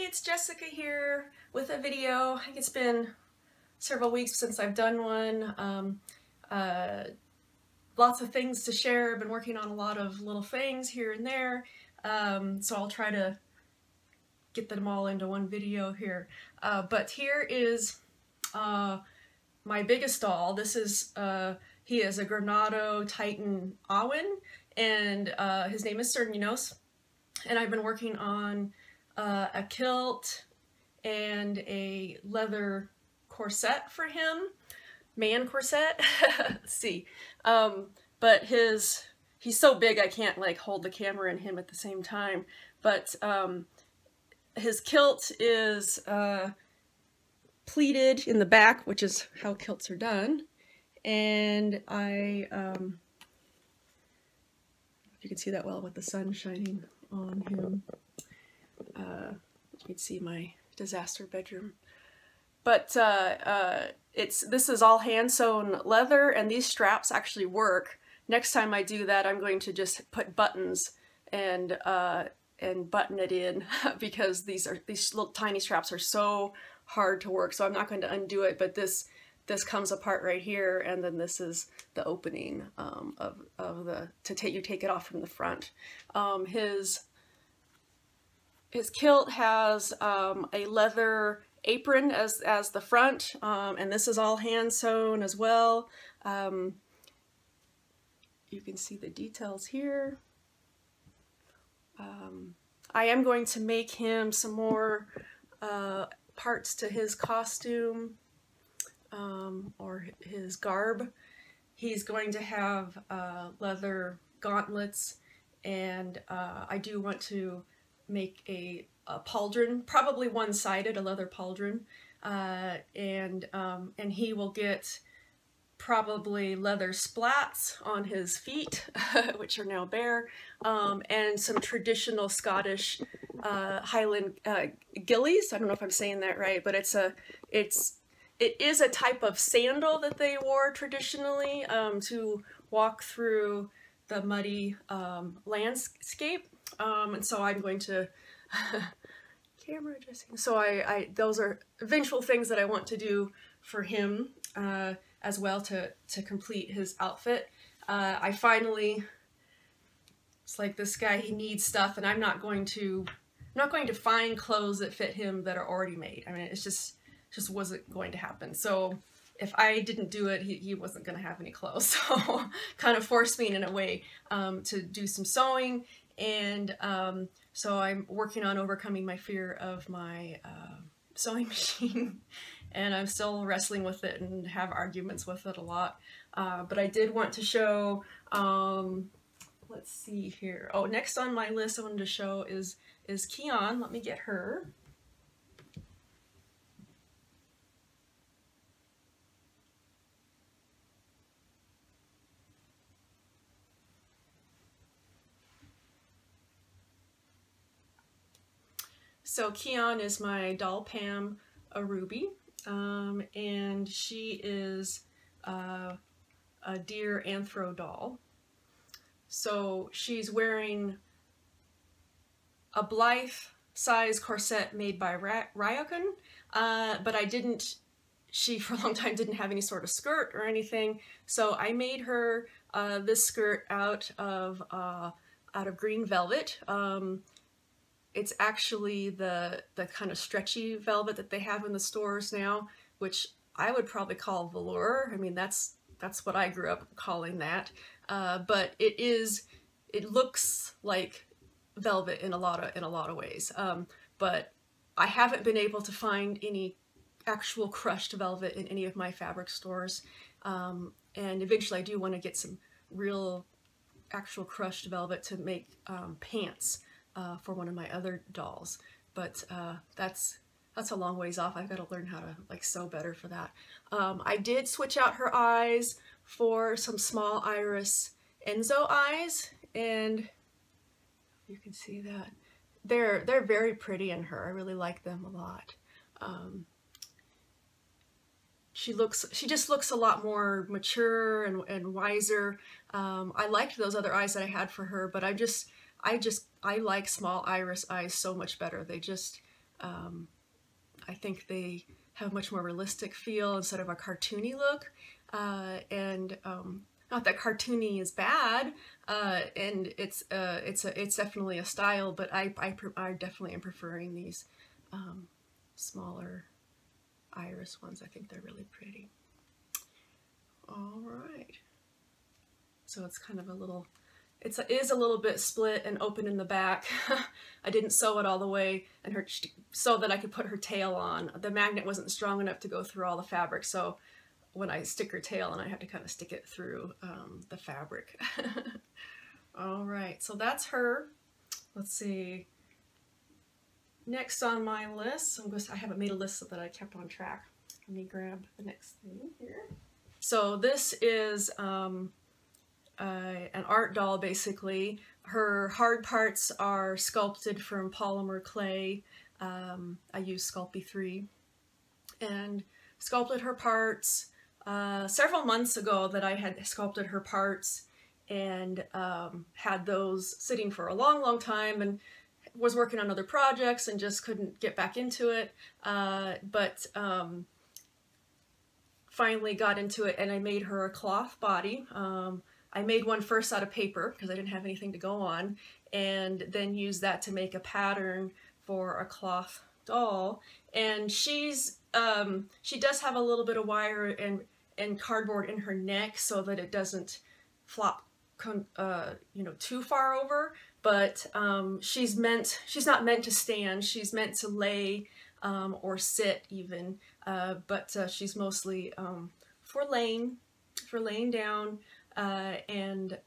it's Jessica here with a video. I think it's been several weeks since I've done one. Lots of things to share. I've been working on a lot of little things here and there, so I'll try to get them all into one video here. But here is my biggest doll. This is he is a Granado Titan Awen, and his name is Cernunnos, and I've been working on a kilt and a leather corset for him, man-corset. Let's see, but he's so big I can't like hold the camera and him at the same time, but his kilt is pleated in the back, which is how kilts are done, and if you can see that well with the sun shining on him. You can see my disaster bedroom. But this is all hand sewn leather, and these straps actually work. Next time I do that, I'm going to just put buttons and button it in because these little tiny straps are so hard to work. So I'm not going to undo it, but this comes apart right here, and then this is the opening you take it off from the front. His kilt has a leather apron as the front, and this is all hand sewn as well. You can see the details here. I am going to make him some more parts to his costume or his garb. He's going to have leather gauntlets, and I do want to make a pauldron, probably one-sided, a leather pauldron, and he will get probably leather splats on his feet, which are now bare, and some traditional Scottish Highland gillies. I don't know if I'm saying that right, but it is a type of sandal that they wore traditionally to walk through the muddy landscape. And so I'm going to camera adjusting. So those are eventual things that I want to do for him as well to complete his outfit. I finally, it's like this guy, he needs stuff, and I'm not going to find clothes that fit him that are already made. I mean, it just wasn't going to happen. So if I didn't do it, he wasn't going to have any clothes. So kind of forced me in a way to do some sewing. And so I'm working on overcoming my fear of my sewing machine, and I'm still wrestling with it and have arguments with it a lot. But I did want to show, let's see here. Oh, next on my list I wanted to show is Keon. Let me get her. So Keon is my doll Pam, a ruby, and she is a deer anthro doll. So she's wearing a Blythe size corset made by Ryokun, but she for a long time didn't have any sort of skirt or anything, so I made her this skirt out of green velvet. It's actually the kind of stretchy velvet that they have in the stores now, which I would probably call velour. I mean, that's what I grew up calling that. But it looks like velvet in a lot of ways. But I haven't been able to find any actual crushed velvet in any of my fabric stores. And eventually I do want to get some real actual crushed velvet to make pants for one of my other dolls, but that's a long ways off. I've got to learn how to like sew better for that. I did switch out her eyes for some small iris Enzo eyes, and you can see that they're very pretty in her. I really like them a lot. She just looks a lot more mature and wiser. I liked those other eyes that I had for her, but I like small iris eyes so much better. They just I think they have a much more realistic feel instead of a cartoony look. Not that cartoony is bad, and it's definitely a style, but I definitely am preferring these smaller iris ones. I think they're really pretty. All right. So it's kind of a little, it is a little bit split and open in the back. I didn't sew it all the way and so that I could put her tail on. The magnet wasn't strong enough to go through all the fabric, so when I stick her tail on, I have to kind of stick it through the fabric. All right, so that's her. Let's see. Next on my list, I haven't made a list so that I kept on track. Let me grab the next thing here. So this is an art doll, basically. Her hard parts are sculpted from polymer clay. I used Sculpey 3 and sculpted her parts several months ago. That I had sculpted her parts and had those sitting for a long time, and was working on other projects and just couldn't get back into it, but finally got into it, and I made her a cloth body. I made one first out of paper because I didn't have anything to go on, and then used that to make a pattern for a cloth doll. And she does have a little bit of wire and cardboard in her neck so that it doesn't flop you know, too far over, but she's not meant to stand. She's meant to lay or sit even, but she's mostly for laying down, and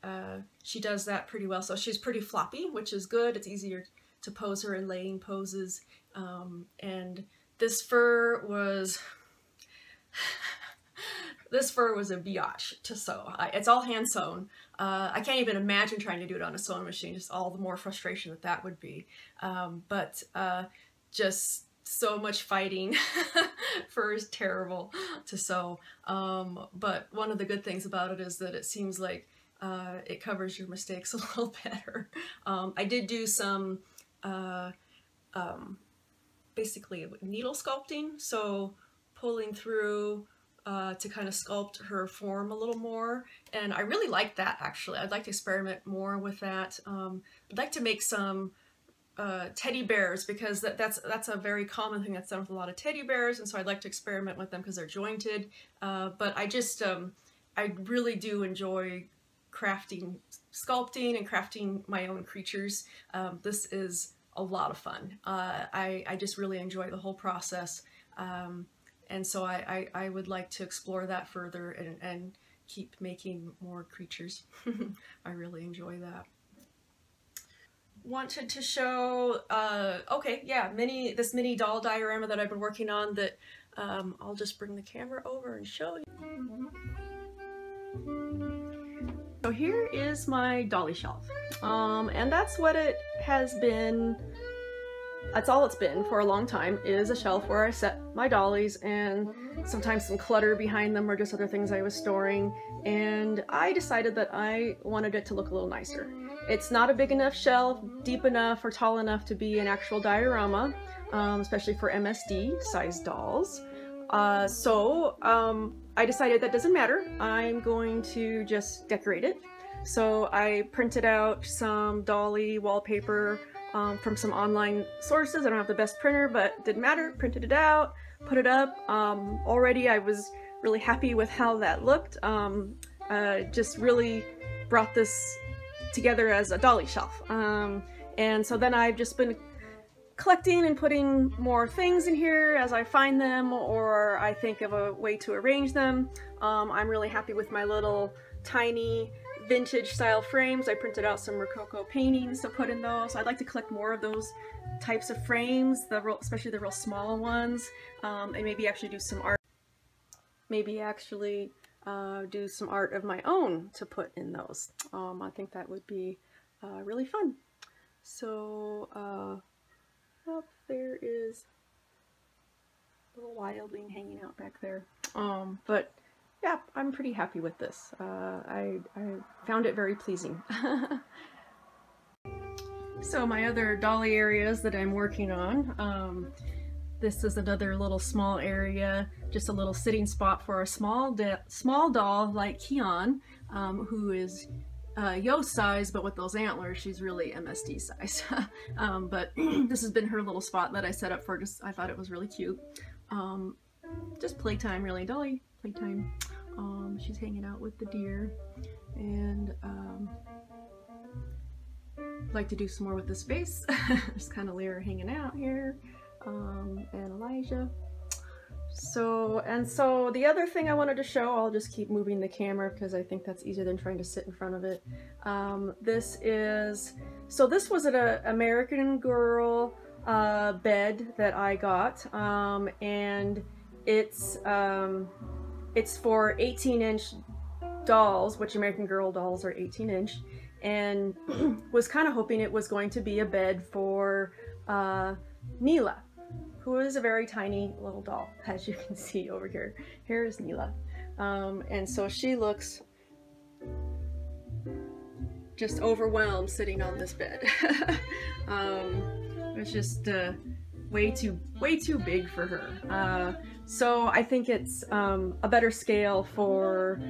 she does that pretty well. So she's pretty floppy, which is good. It's easier to pose her in laying poses. And this fur was a biatch to sew. It's all hand sewn. I can't even imagine trying to do it on a sewing machine, just all the more frustration that would be. But just so much fighting. Fur is terrible to sew. But one of the good things about it is that it seems like it covers your mistakes a little better. I did do some basically needle sculpting, so pulling through to kind of sculpt her form a little more, and I really like that actually. I'd like to experiment more with that. I'd like to make some teddy bears, because that's a very common thing that's done with a lot of teddy bears, and so I'd like to experiment with them because they're jointed. But I really do enjoy sculpting and crafting my own creatures. This is a lot of fun. I just really enjoy the whole process. And so I would like to explore that further and keep making more creatures. I really enjoy that. Wanted to show, okay, yeah, this mini doll diorama that I've been working on that I'll just bring the camera over and show you. So here is my Dolly Shelf, and that's what it has been. That's all it's been for a long time, is a shelf where I set my dollies and sometimes some clutter behind them or just other things I was storing. And I decided that I wanted it to look a little nicer. It's not a big enough shelf, deep enough or tall enough to be an actual diorama, especially for MSD sized dolls. So I decided that doesn't matter. I'm going to just decorate it. So I printed out some dolly wallpaper from some online sources. I don't have the best printer, but didn't matter. Printed it out, put it up. Already I was really happy with how that looked. Just really brought this together as a dolly shelf. And so then I've just been collecting and putting more things in here as I find them or I think of a way to arrange them. I'm really happy with my little tiny vintage style frames. I printed out some Rococo paintings to put in those. I'd like to collect more of those types of frames, especially the real small ones, and maybe actually do some art. Maybe actually do some art of my own to put in those. I think that would be really fun. So up there is a little wildling hanging out back there. But yeah, I'm pretty happy with this. I found it very pleasing. So my other dolly areas that I'm working on, this is another little small area, just a little sitting spot for a small doll like Keon, who is Yo size, but with those antlers, she's really MSD size. But this has been her little spot that I set up for, just I thought it was really cute. Just playtime, really, dolly playtime. She's hanging out with the deer, and like to do some more with the space. Just kind of leave her hanging out here, and Elijah. So the other thing I wanted to show, I'll just keep moving the camera because I think that's easier than trying to sit in front of it. This was an American Girl bed that I got, and it's for 18-inch dolls, which American Girl dolls are 18-inch, and was kind of hoping it was going to be a bed for Neela, who is a very tiny little doll, as you can see over here. Here is Neela. And so she looks just overwhelmed sitting on this bed. It's just way too big for her. So I think it's a better scale for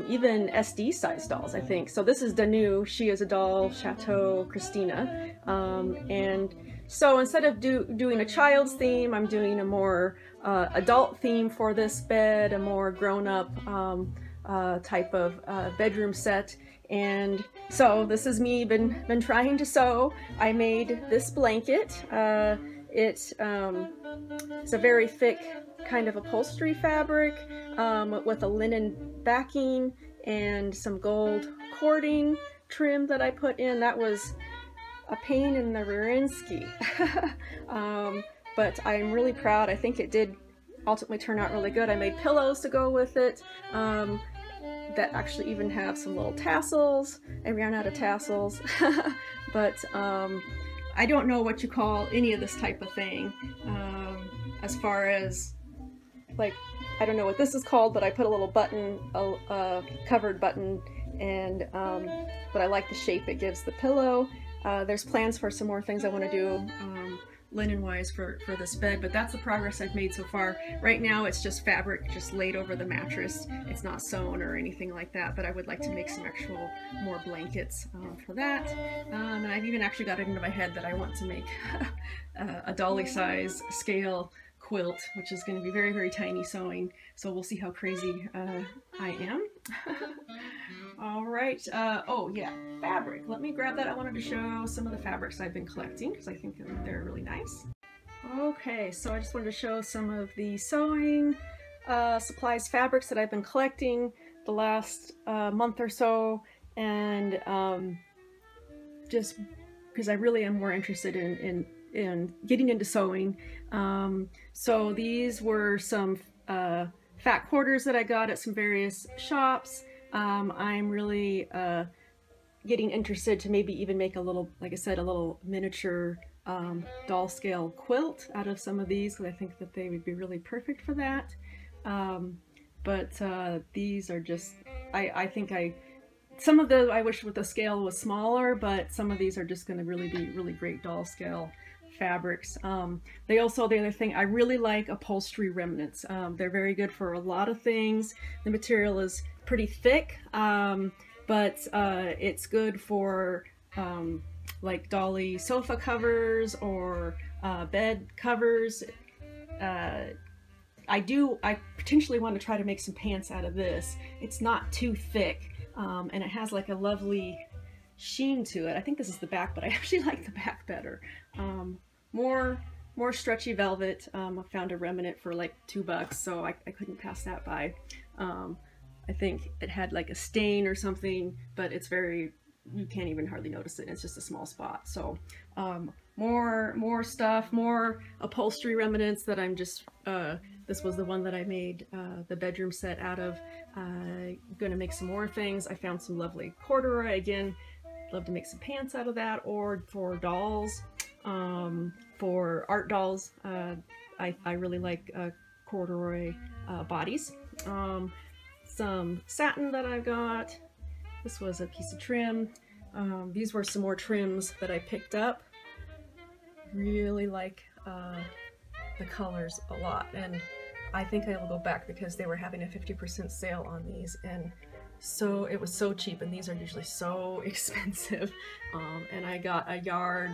even SD size dolls, I think. So this is Danu. She is a doll, Chateau Christina. And so instead of doing a child's theme, I'm doing a more adult theme for this bed, a more grown-up type of bedroom set. And so this is me been trying to sew. I made this blanket. It's a very thick kind of upholstery fabric with a linen backing and some gold cording trim that I put in. That was a pain in the rear-end-ski. But I'm really proud. I think it did ultimately turn out really good. I made pillows to go with it that actually even have some little tassels. I ran out of tassels. But I don't know what you call any of this type of thing. As far as, like, I don't know what this is called, but I put a little button, a covered button, and but I like the shape it gives the pillow. There's plans for some more things I want to do linen-wise for this bed, but that's the progress I've made so far. Right now it's just fabric just laid over the mattress. It's not sewn or anything like that, but I would like to make some actual more blankets for that. And I've even actually got it into my head that I want to make a dolly size scale quilt, which is going to be very, very tiny sewing. So we'll see how crazy I am. All right. Oh yeah, fabric. Let me grab that. I wanted to show some of the fabrics I've been collecting because I think they're really nice. Okay, so I just wanted to show some of the sewing supplies, fabrics that I've been collecting the last month or so, and just because I really am more interested in getting into sewing. So these were some fat quarters that I got at some various shops. I'm really getting interested to maybe even make a little, like I said, a little miniature doll scale quilt out of some of these, because I think that they would be really perfect for that. But these are just, I think some of the, I wish with the scale was smaller, but some of these are just going to really be really great doll scale fabrics. They also, the other thing, I really like upholstery remnants. They're very good for a lot of things. The material is pretty thick, but it's good for like dolly sofa covers or bed covers. I potentially want to try to make some pants out of this. It's not too thick, and it has like a lovely sheen to it. I think this is the back, but I actually like the back better. More stretchy velvet. I found a remnant for like $2, so I couldn't pass that by. I think it had like a stain or something, but it's very, you can't even hardly notice it. It's just a small spot. So more stuff, more upholstery remnants that I'm just, this was the one that I made the bedroom set out of. Gonna make some more things. I found some lovely corduroy. Again, love to make some pants out of that, or for dolls, for art dolls. I really like corduroy bodies. Some satin that I got. This was a piece of trim. These were some more trims that I picked up. Really like the colors a lot, and I think I will go back because they were having a 50% sale on these, and so it was so cheap, and these are usually so expensive. And I got a yard,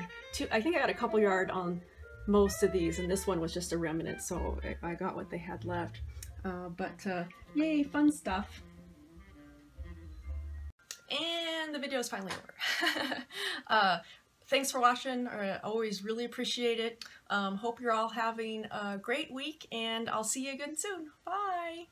I think I got a couple yard on most of these, and this one was just a remnant, so I got what they had left. Yay, fun stuff. And the video is finally over. Thanks for watching. I always really appreciate it. Hope you're all having a great week, and I'll see you again soon. Bye!